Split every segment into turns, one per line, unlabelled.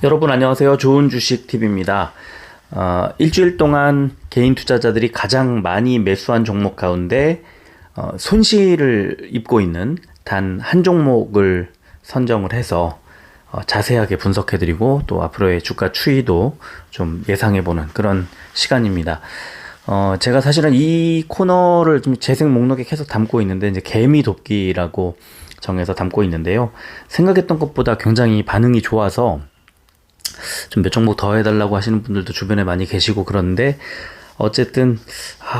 여러분 안녕하세요. 좋은 주식 TV입니다. 일주일 동안 개인 투자자들이 가장 많이 매수한 종목 가운데 손실을 입고 있는 단 한 종목을 선정을 해서 자세하게 분석해드리고 또 앞으로의 주가 추이도 좀 예상해보는 그런 시간입니다. 제가 사실은 이 코너를 좀 재생 목록에 계속 담고 있는데 이제 개미 돕기라고 정해서 담고 있는데요. 생각했던 것보다 굉장히 반응이 좋아서 좀 몇 종목 더 해달라고 하시는 분들도 주변에 많이 계시고 그런데 어쨌든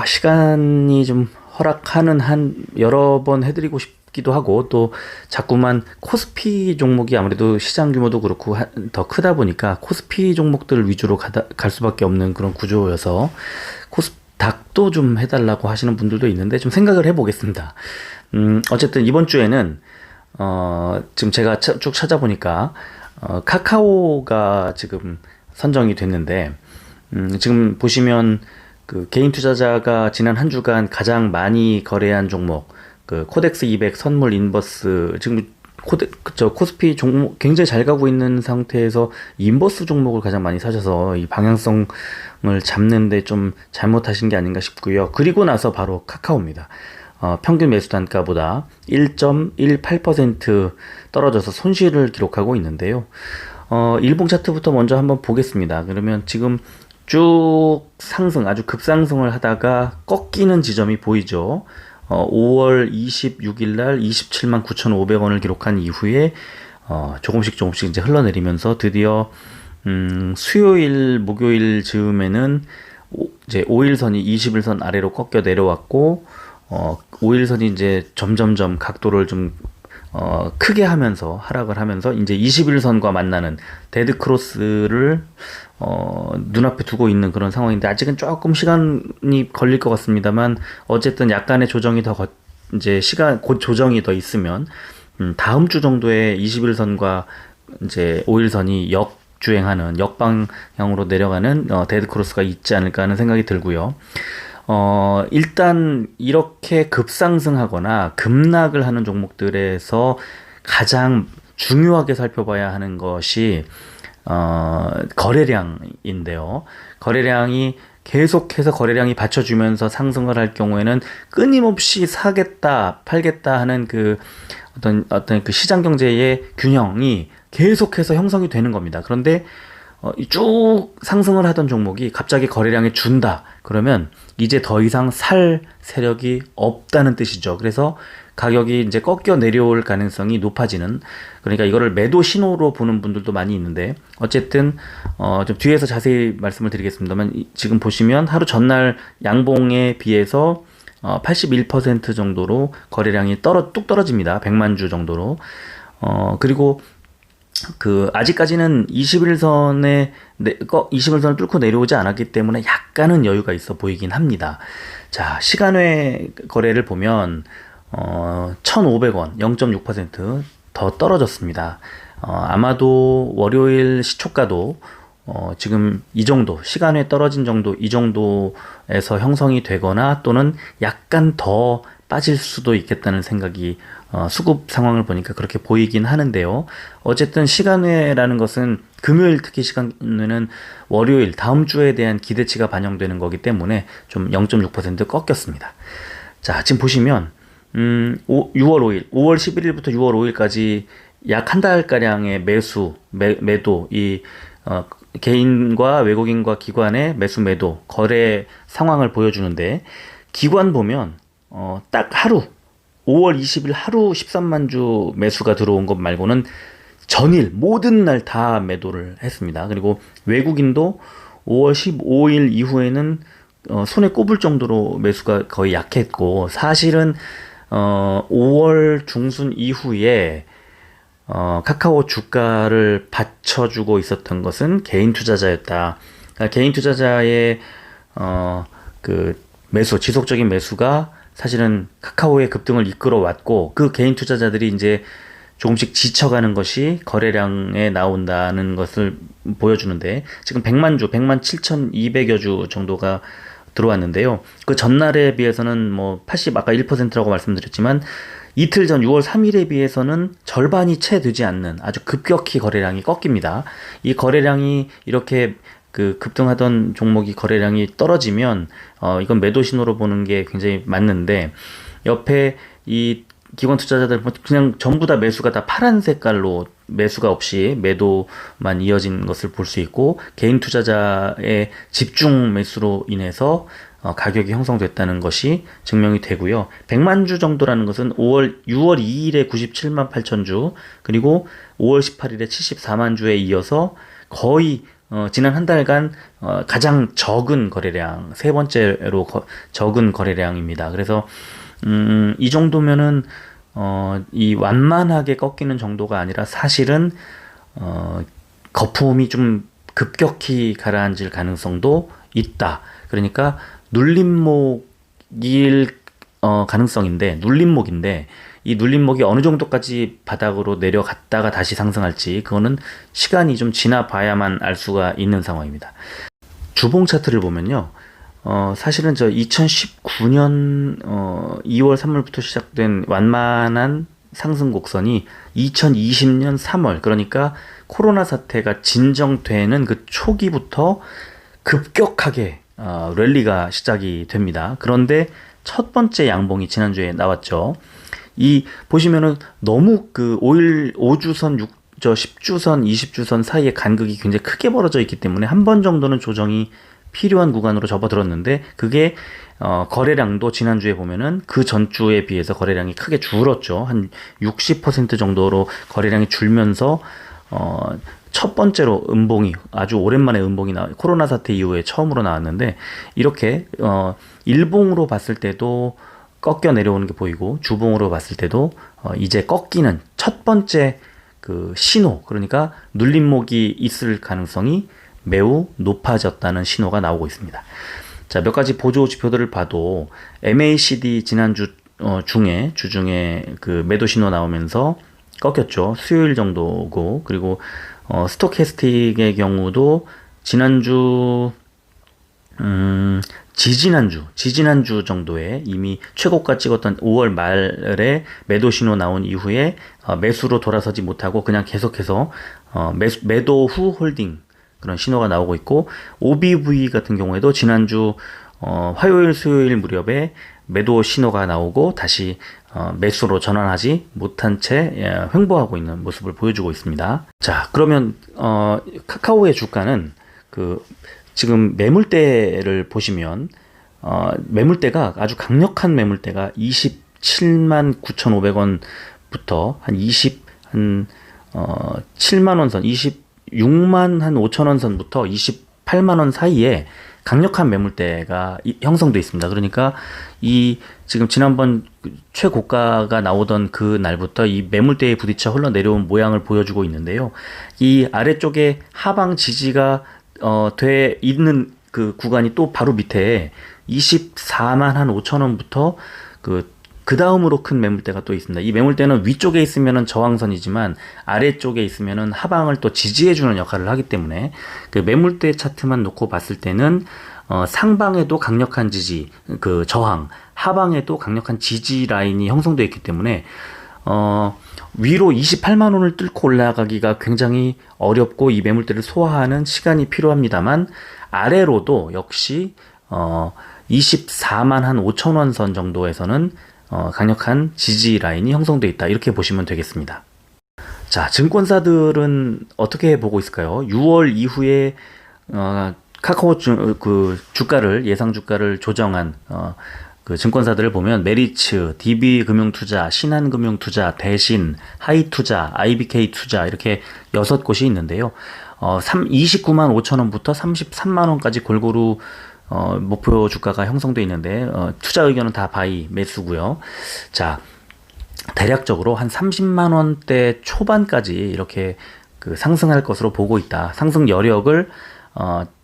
시간이 좀 허락하는 한 여러 번 해드리고 싶기도 하고 또 자꾸만 코스피 종목이 아무래도 시장 규모도 그렇고 더 크다 보니까 코스피 종목들 위주로 갈 수밖에 없는 그런 구조여서 닥도 좀 해달라고 하시는 분들도 있는데 좀 생각을 해보겠습니다. 어쨌든 이번 주에는 지금 제가 쭉 찾아보니까 카카오가 지금 선정이 됐는데, 지금 보시면 그 개인 투자자가 지난 한 주간 가장 많이 거래한 종목, 그 코덱스 200 선물 인버스, 지금 코스피 종목 굉장히 잘 가고 있는 상태에서 인버스 종목을 가장 많이 사셔서 이 방향성을 잡는데 좀 잘못하신 게 아닌가 싶고요. 그리고 나서 바로 카카오입니다. 평균 매수 단가보다 1.18% 떨어져서 손실을 기록하고 있는데요. 일봉 차트부터 먼저 한번 보겠습니다. 그러면 지금 쭉 상승, 아주 급상승을 하다가 꺾이는 지점이 보이죠. 5월 26일 날 27만 9,500원을 기록한 이후에 조금씩 이제 흘러내리면서 드디어 수요일, 목요일 즈음에는 이제 5일선이 20일선 아래로 꺾여 내려왔고 5일선이 이제 점점점 각도를 좀 크게 하면서 하락을 하면서 이제 21선과 만나는 데드 크로스를 눈앞에 두고 있는 그런 상황인데 아직은 조금 시간이 걸릴 것 같습니다만 어쨌든 약간의 조정이 이제 곧 조정이 더 있으면 다음 주 정도에 21선과 이제 5일선이 역주행하는 역방향으로 내려가는 데드 크로스가 있지 않을까 하는 생각이 들고요. 일단 이렇게 급상승하거나 급락을 하는 종목들에서 가장 중요하게 살펴봐야 하는 것이 거래량인데요. 거래량이 계속해서 거래량이 받쳐주면서 상승을 할 경우에는 끊임없이 사겠다, 팔겠다 하는 그 어떤 그 시장 경제의 균형이 계속해서 형성이 되는 겁니다. 그런데 쭉 상승을 하던 종목이 갑자기 거래량이 준다. 그러면 이제 더 이상 살 세력이 없다는 뜻이죠. 그래서 가격이 이제 꺾여 내려올 가능성이 높아지는, 그러니까 이거를 매도 신호로 보는 분들도 많이 있는데 어쨌든 좀 뒤에서 자세히 말씀을 드리겠습니다만 지금 보시면 하루 전날 양봉에 비해서 81% 정도로 거래량이 뚝 떨어집니다. 100만 주 정도로. 그리고 아직까지는 21선을 뚫고 내려오지 않았기 때문에 약간은 여유가 있어 보이긴 합니다. 자, 시간외 거래를 보면, 1,500원, 0.6% 더 떨어졌습니다. 아마도 월요일 시초가도, 지금 이 정도, 시간외 떨어진 정도, 이 정도에서 형성이 되거나 또는 약간 더 빠질 수도 있겠다는 생각이 수급 상황을 보니까 그렇게 보이긴 하는데요. 어쨌든 시간외라는 것은 금요일 특히 시간외는 월요일 다음 주에 대한 기대치가 반영되는 거기 때문에 좀 0.6% 꺾였습니다. 자, 지금 보시면 6월 5일, 5월 11일부터 6월 5일까지 약 한 달가량의 매도, 개인과 외국인과 기관의 매수 매도, 거래 상황을 보여주는데 기관 보면 딱 하루 5월 20일 하루 13만 주 매수가 들어온 것 말고는 전일 모든 날 다 매도를 했습니다. 그리고 외국인도 5월 15일 이후에는 손에 꼽을 정도로 매수가 거의 약했고 사실은 5월 중순 이후에 카카오 주가를 받쳐주고 있었던 것은 개인 투자자였다. 그러니까 개인 투자자의 지속적인 매수가 사실은 카카오의 급등을 이끌어 왔고 그 개인 투자자들이 이제 조금씩 지쳐가는 것이 거래량에 나온다는 것을 보여주는데 지금 100만 7,200여 주 정도가 들어왔는데요. 그 전날에 비해서는 뭐 아까 1%라고 말씀드렸지만 이틀 전 6월 3일에 비해서는 절반이 채 되지 않는 아주 급격히 거래량이 꺾입니다. 이 거래량이 이렇게 급등하던 종목이 거래량이 떨어지면 이건 매도 신호로 보는 게 굉장히 맞는데, 옆에 이 기관 투자자들 그냥 전부 다 매수가 다 파란 색깔로 매수가 없이 매도만 이어진 것을 볼 수 있고, 개인 투자자의 집중 매수로 인해서 가격이 형성됐다는 것이 증명이 되고요. 100만 주 정도라는 것은 6월 2일에 97만 8천 주, 그리고 5월 18일에 74만 주에 이어서 거의 지난 한 달간 가장 적은 거래량, 세 번째로 적은 거래량입니다. 그래서 이 정도면은 이 완만하게 꺾이는 정도가 아니라 사실은 거품이 좀 급격히 가라앉을 가능성도 있다. 그러니까 눌림목일 가능성인데, 눌림목인데 이 눌림목이 어느 정도까지 바닥으로 내려갔다가 다시 상승할지, 그거는 시간이 좀 지나 봐야만 알 수가 있는 상황입니다. 주봉 차트를 보면요, 사실은 저 2019년 2월 3월부터 시작된 완만한 상승 곡선이 2020년 3월, 그러니까 코로나 사태가 진정되는 그 초기부터 급격하게 랠리가 시작이 됩니다. 그런데 첫 번째 양봉이 지난주에 나왔죠. 이 보시면은 너무 5주선, 10주선, 20주선 사이의 간극이 굉장히 크게 벌어져 있기 때문에 한 번 정도는 조정이 필요한 구간으로 접어들었는데, 그게 거래량도 지난주에 보면은 그 전주에 비해서 거래량이 크게 줄었죠. 한 60% 정도로 거래량이 줄면서 첫 번째로 음봉이, 아주 오랜만에 음봉이 코로나 사태 이후에 처음으로 나왔는데, 이렇게 일봉으로 봤을 때도 꺾여 내려오는 게 보이고, 주봉으로 봤을 때도 이제 꺾이는 첫 번째 신호, 그러니까 눌림목이 있을 가능성이 매우 높아졌다는 신호가 나오고 있습니다. 자, 몇 가지 보조 지표들을 봐도 MACD 지난주 주중에 매도 신호 나오면서 꺾였죠. 수요일 정도고, 그리고 스토캐스틱의 경우도 지난주 지지난주 정도에 이미 최고가 찍었던 5월 말에 매도 신호 나온 이후에 매수로 돌아서지 못하고 그냥 계속해서 매도 후 홀딩, 그런 신호가 나오고 있고, OBV 같은 경우에도 지난주 화요일 수요일 무렵에 매도 신호가 나오고 다시 매수로 전환하지 못한 채 횡보하고 있는 모습을 보여주고 있습니다. 자, 그러면 카카오의 주가는 지금 매물대를 보시면 매물대가 아주 강력한 매물대가 27만 9,500원부터 한 7만 원 선, 26만 한 5천 원 선부터 28만 원 사이에 강력한 매물대가 형성되어 있습니다. 그러니까 지금 지난번 최고가가 나오던 그 날부터 이 매물대에 부딪혀 흘러내려온 모양을 보여주고 있는데요. 이 아래쪽에 하방 지지가 돼 있는 그 구간이 또 바로 밑에 24만 한 5천 원부터 그 다음으로 큰 매물대가 또 있습니다. 이 매물대는 위쪽에 있으면은 저항선이지만 아래쪽에 있으면은 하방을 또 지지해주는 역할을 하기 때문에 그 매물대 차트만 놓고 봤을 때는 상방에도 강력한 지지, 저항, 하방에도 강력한 지지 라인이 형성되어 있기 때문에 위로 28만 원을 뚫고 올라가기가 굉장히 어렵고 이 매물대를 소화하는 시간이 필요합니다만, 아래로도 역시 24만 한 5천 원 선 정도에서는 강력한 지지 라인이 형성되어 있다, 이렇게 보시면 되겠습니다. 자, 증권사들은 어떻게 보고 있을까요? 6월 이후에 카카오 주가를, 예상 주가를 조정한 증권사들을 보면 메리츠, DB금융투자, 신한금융투자, 대신, 하이투자, IBK투자 이렇게 6곳이 있는데요. 29만 5천 원부터 33만 원까지 골고루 목표 주가가 형성되어 있는데, 투자 의견은 다 바이, 매수고요. 자, 대략적으로 한 30만 원대 초반까지 이렇게 상승할 것으로 보고 있다. 상승 여력을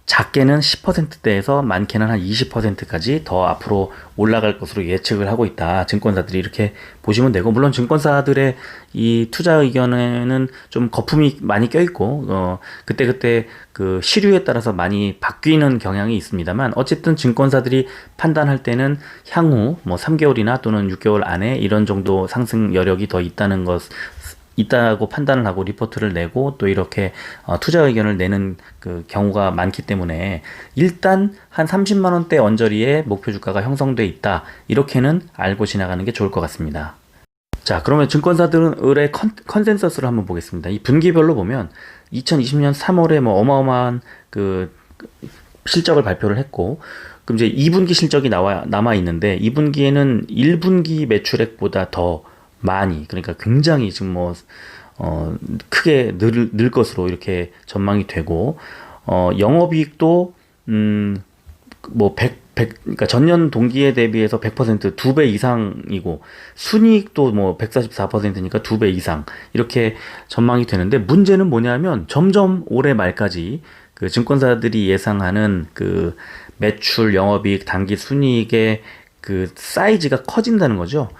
작게는 10%대에서 많게는 한 20%까지 더 앞으로 올라갈 것으로 예측을 하고 있다. 증권사들이 이렇게 보시면 되고, 물론 증권사들의 이 투자 의견에는 좀 거품이 많이 껴있고, 그때그때 그 시류에 따라서 많이 바뀌는 경향이 있습니다만, 어쨌든 증권사들이 판단할 때는 향후 뭐 3개월이나 또는 6개월 안에 이런 정도 상승 여력이 더 있다고 판단을 하고 리포트를 내고 또 이렇게 투자 의견을 내는 그 경우가 많기 때문에 일단 한 30만 원대 언저리에 목표 주가가 형성돼 있다. 이렇게는 알고 지나가는 게 좋을 것 같습니다. 자, 그러면 증권사들의 컨센서스를 한번 보겠습니다. 이 분기별로 보면 2020년 3월에 뭐 어마어마한 그 실적을 발표를 했고, 그럼 이제 2분기 실적이 남아 있는데 2분기에는 1분기 매출액보다 더 많이, 그러니까 굉장히 지금 크게 늘 것으로 이렇게 전망이 되고, 영업이익도, 그러니까 전년 동기에 대비해서 100% 2배 이상이고, 순이익도 뭐 144%니까 2배 이상, 이렇게 전망이 되는데, 문제는 뭐냐면, 점점 올해 말까지 그 증권사들이 예상하는 그 매출, 영업이익, 당기 순이익의 그 사이즈가 커진다는 거죠.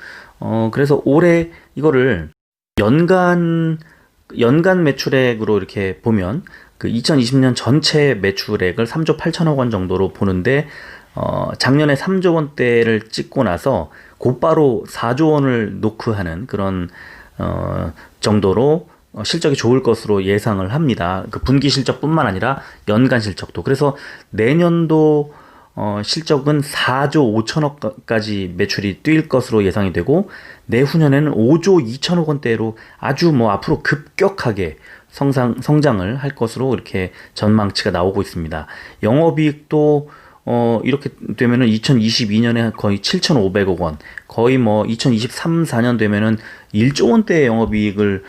그래서 올해 이거를 연간 매출액으로 이렇게 보면 그 2020년 전체 매출액을 3조 8천억 원 정도로 보는데, 작년에 3조 원대를 찍고 나서 곧바로 4조 원을 노크하는 그런, 정도로 실적이 좋을 것으로 예상을 합니다. 그 분기 실적뿐만 아니라 연간 실적도. 그래서 내년도 실적은 4조 5천억까지 매출이 뛸 것으로 예상이 되고, 내후년에는 5조 2천억 원대로 아주 뭐 앞으로 급격하게 성장을 할 것으로 이렇게 전망치가 나오고 있습니다. 영업이익도 이렇게 되면은 2022년에 거의 7,500억 원, 거의 뭐 2023, 4년 되면은 1조 원대의 영업이익을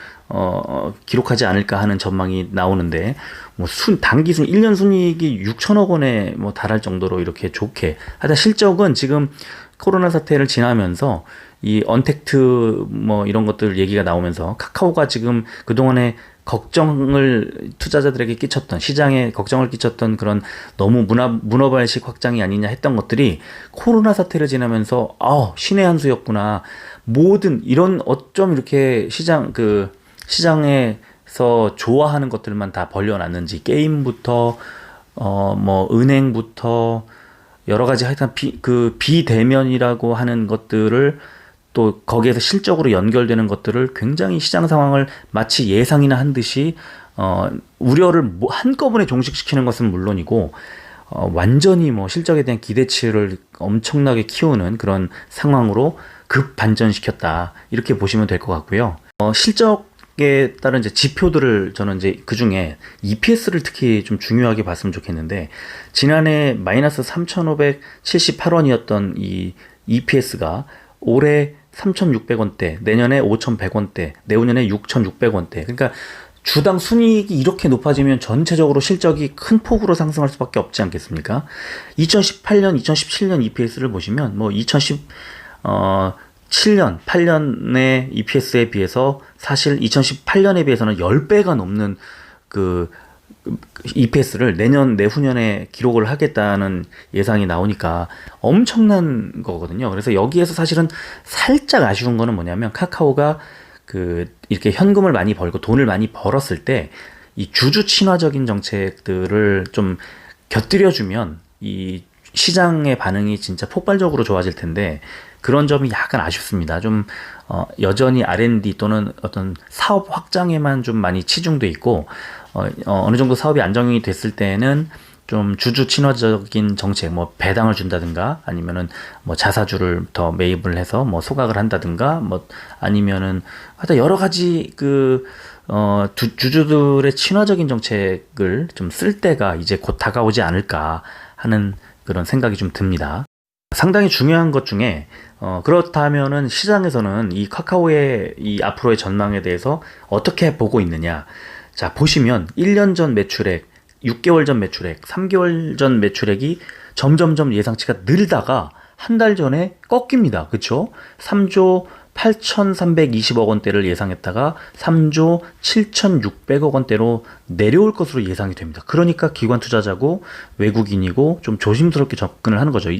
기록하지 않을까 하는 전망이 나오는데, 뭐 단기순 1년 순이익이 6천억 원에 뭐 달할 정도로 이렇게 좋게. 하여튼 실적은 지금 코로나 사태를 지나면서 이 언택트 뭐 이런 것들 얘기가 나오면서 카카오가 지금 그동안에 투자자들에게 끼쳤던, 시장에 걱정을 끼쳤던 그런 너무 문어발식 확장이 아니냐 했던 것들이 코로나 사태를 지나면서 신의 한 수였구나. 모든 이런 어쩜 이렇게 시장에서 좋아하는 것들만 다 벌려놨는지, 게임부터 뭐 은행부터 여러 가지 하여튼 비대면이라고 하는 것들을, 또 거기에서 실적으로 연결되는 것들을 굉장히 시장 상황을 마치 예상이나 한 듯이 우려를 한꺼번에 종식시키는 것은 물론이고, 완전히 뭐 실적에 대한 기대치를 엄청나게 키우는 그런 상황으로 급 반전시켰다. 이렇게 보시면 될 것 같고요. 실적에 따른 이제 지표들을 저는 이제 그 중에 EPS를 특히 좀 중요하게 봤으면 좋겠는데, 지난해 마이너스 3,578원이었던 이 EPS가 올해 3,600원대, 내년에 5,100원대, 내후년에 6,600원대. 그러니까 주당 순이익이 이렇게 높아지면 전체적으로 실적이 큰 폭으로 상승할 수밖에 없지 않겠습니까? 2018년, 2017년 EPS를 보시면 뭐 2017년, 8년의 EPS에 비해서 사실 2018년에 비해서는 10배가 넘는 그 EPS를 내후년에 기록을 하겠다는 예상이 나오니까 엄청난 거거든요. 그래서 여기에서 사실은 살짝 아쉬운 거는 뭐냐면, 카카오가 이렇게 현금을 많이 벌고 돈을 많이 벌었을 때 이 주주 친화적인 정책들을 좀 곁들여주면 이 시장의 반응이 진짜 폭발적으로 좋아질 텐데, 그런 점이 약간 아쉽습니다. 좀 여전히 R&D 또는 어떤 사업 확장에만 좀 많이 치중돼 있고, 어느 정도 사업이 안정이 됐을 때는 좀 주주 친화적인 정책, 뭐 배당을 준다든가, 아니면은 뭐 자사주를 더 매입을 해서 뭐 소각을 한다든가, 뭐 아니면은 하여튼 여러 가지 주주들의 친화적인 정책을 좀 쓸 때가 이제 곧 다가오지 않을까 하는 그런 생각이 좀 듭니다. 상당히 중요한 것 중에, 그렇다면은 시장에서는 이 카카오의 이 앞으로의 전망에 대해서 어떻게 보고 있느냐. 자, 보시면 1년 전 매출액, 6개월 전 매출액, 3개월 전 매출액이 점점점 예상치가 늘다가 한 달 전에 꺾입니다. 그쵸? 3조 8,320억 원대를 예상했다가 3조 7,600억 원대로 내려올 것으로 예상이 됩니다. 그러니까 기관 투자자고 외국인이고 좀 조심스럽게 접근을 하는 거죠.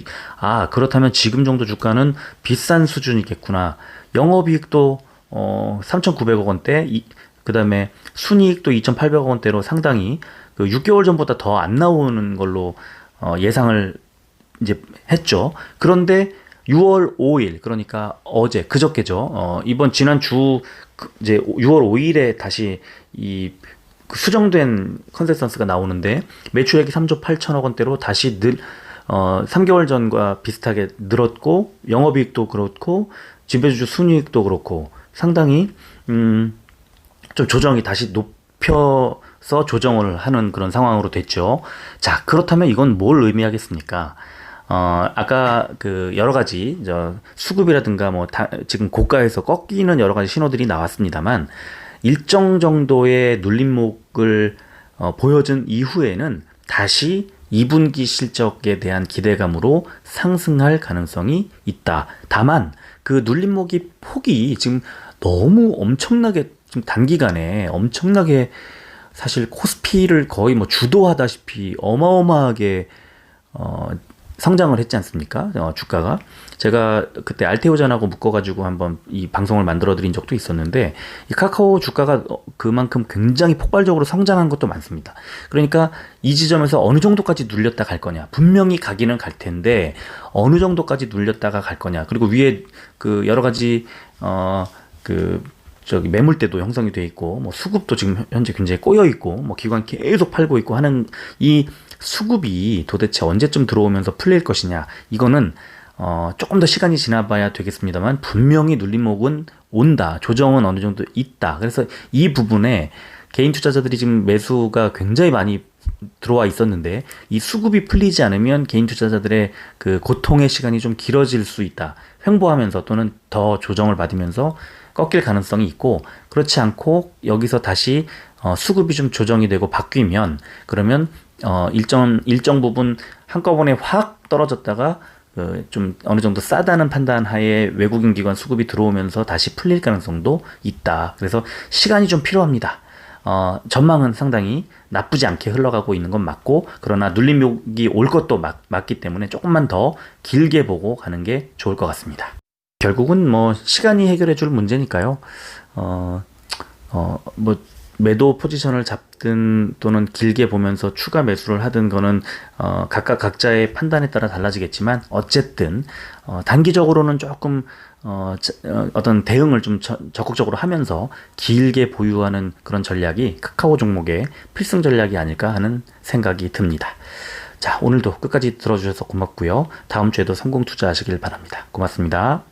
그렇다면 지금 정도 주가는 비싼 수준이겠구나. 영업이익도 3,900억 원대, 그다음에 순이익도 2,800억 원대로 상당히 그 6개월 전보다 더 안 나오는 걸로 예상을 이제 했죠. 그런데 6월 5일, 그러니까 어제, 그저께죠. 이번 지난 주 이제 6월 5일에 다시 그 수정된 컨센서스가 나오는데 매출액이 3조 8천억 원대로 다시 3개월 전과 비슷하게 늘었고, 영업이익도 그렇고 지배주주 순이익도 그렇고 상당히 좀 조정이 다시 높여서 조정을 하는 그런 상황으로 됐죠. 자, 그렇다면 이건 뭘 의미하겠습니까? 아까 그 여러 가지 수급이라든가 지금 고가에서 꺾이는 여러 가지 신호들이 나왔습니다만, 일정 정도의 눌림목을 보여준 이후에는 다시 2분기 실적에 대한 기대감으로 상승할 가능성이 있다. 다만 그 눌림목이 폭이 지금 너무 엄청나게, 지금 단기간에 엄청나게, 사실 코스피를 거의 주도하다시피 어마어마하게 성장을 했지 않습니까? 주가가. 제가 그때 알테오전하고 묶어가지고 한번 이 방송을 만들어 드린 적도 있었는데, 이 카카오 주가가 그만큼 굉장히 폭발적으로 성장한 것도 많습니다. 그러니까 이 지점에서 어느 정도까지 눌렸다 갈 거냐, 분명히 가기는 갈 텐데 어느 정도까지 눌렸다가 갈 거냐, 그리고 위에 그 여러 가지 매물대도 형성이 돼 있고, 수급도 지금 현재 굉장히 꼬여 있고, 기관 계속 팔고 있고 하는 이 수급이 도대체 언제쯤 들어오면서 풀릴 것이냐, 이거는 조금 더 시간이 지나봐야 되겠습니다만 분명히 눌림목은 온다, 조정은 어느 정도 있다. 그래서 이 부분에 개인 투자자들이 지금 매수가 굉장히 많이 들어와 있었는데, 이 수급이 풀리지 않으면 개인 투자자들의 그 고통의 시간이 좀 길어질 수 있다. 횡보하면서 또는 더 조정을 받으면서 꺾일 가능성이 있고, 그렇지 않고 여기서 다시 수급이 좀 조정이 되고 바뀌면, 그러면 일정 부분 한꺼번에 확 떨어졌다가 좀 어느 정도 싸다는 판단 하에 외국인 기관 수급이 들어오면서 다시 풀릴 가능성도 있다. 그래서 시간이 좀 필요합니다. 전망은 상당히 나쁘지 않게 흘러가고 있는 건 맞고, 그러나 눌림목이 올 것도 맞기 때문에 조금만 더 길게 보고 가는 게 좋을 것 같습니다. 결국은 시간이 해결해 줄 문제니까요. 매도 포지션을 잡든 또는 길게 보면서 추가 매수를 하든, 거는 각각 각자의 판단에 따라 달라지겠지만, 어쨌든 단기적으로는 조금 어떤 대응을 좀 적극적으로 하면서 길게 보유하는 그런 전략이 카카오 종목의 필승 전략이 아닐까 하는 생각이 듭니다. 자, 오늘도 끝까지 들어주셔서 고맙고요. 다음 주에도 성공 투자하시길 바랍니다. 고맙습니다.